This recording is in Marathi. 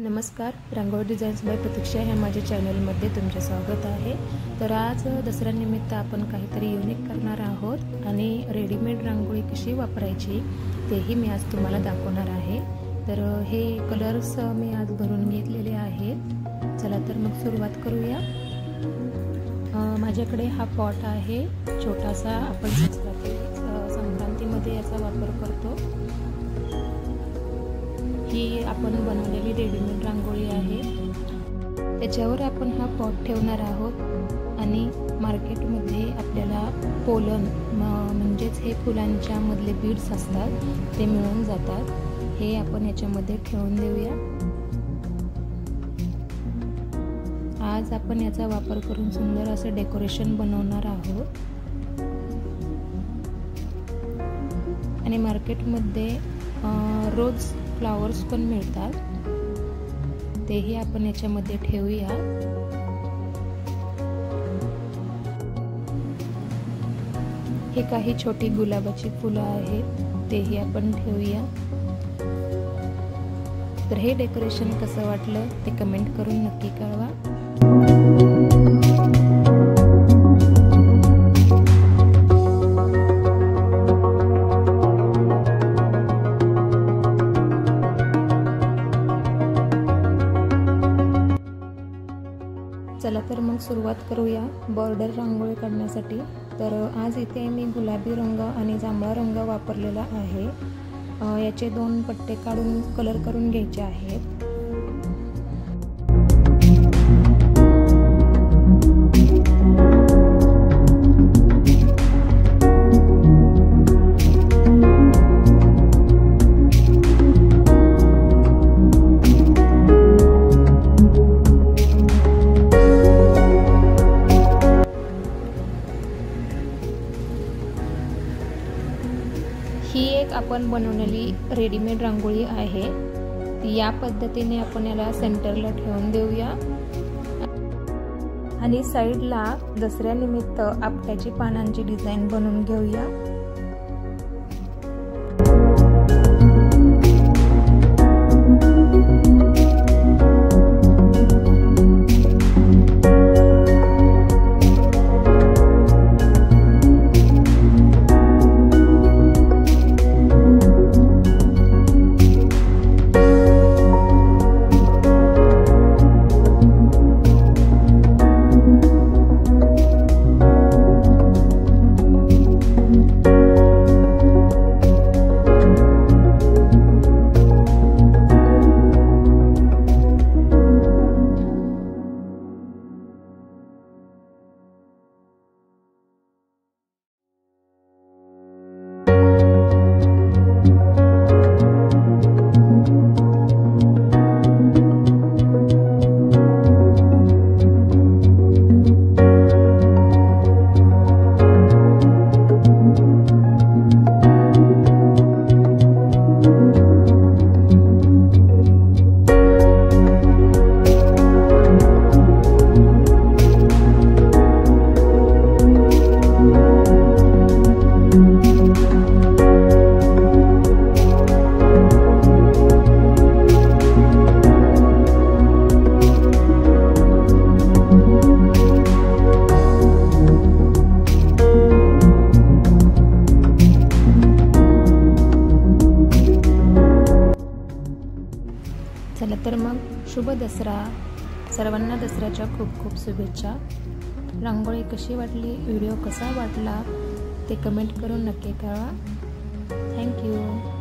नमस्कार, रांगोळी डिझाईन्स बाय प्रतीक्षा ह्या माझ्या चॅनलमध्ये तुमचे स्वागत आहे। तर आज दसऱ्यानिमित्त आपण काहीतरी युनिक करणार आहोत आणि रेडीमेड रांगोळी कशी वापरायची तेही मी आज तुम्हाला दाखवणार आहे। तर हे कलर्स मी आज भरून घेतलेले आहेत। चला तर मग सुरुवात करूया। माझ्याकडे हा पॉट आहे छोटासा, आपण संक्रांतीमध्ये याचा वापर करतो। ही आपण बनवलेली रेडीमेड रांगोळी आहे। त्याच्यावर आपण हा पॉट ठेवणार आहोत आणि मार्केटमध्ये आपल्याला पोलन म्हणजेच हे फुलांच्या मधले बीड्स असतात ते मिळून जातात। हे आपण याच्यामध्ये ठेवून देऊया। आज आपण याचा वापर करून सुंदर असं डेकोरेशन बनवणार आहोत आणि मार्केटमध्ये रोज फ्लावर्स पण मिळतात, तेही आपण याच्यामध्ये ठेवूया। हे काही छोटी गुलाबाची फुलं आहेत, तेही आपण ठेवूया। तर हे डेकोरेशन कसं वाटलं ते कमेंट करून नक्की कळवा। चला तर मग सुरुवात करूया बॉर्डर रांगोळी काढण्यासाठी। तर आज इथे मी गुलाबी रंग आणि जांभळा रंग वापरलेला आहे। याचे 2 पट्टे काढून कलर करून घ्यायचे आहेत। ही एक आपण बनवलेली रेडीमेड रांगोळी आहे। या पद्धतीने आपण याला सेंटरला ठेवून देऊया आणि साइडला दसऱ्यानिमित्त आपट्याची पानांची डिझाइन बनवून घेऊया। चला तर मग शुभ दसरा, सर्वांना दसऱ्याच्या खूप खूप शुभेच्छा। रांगोळी कशी वाटली, व्हिडिओ कसा वाटला ते कमेंट करून नक्की कळवा। थँक्यू।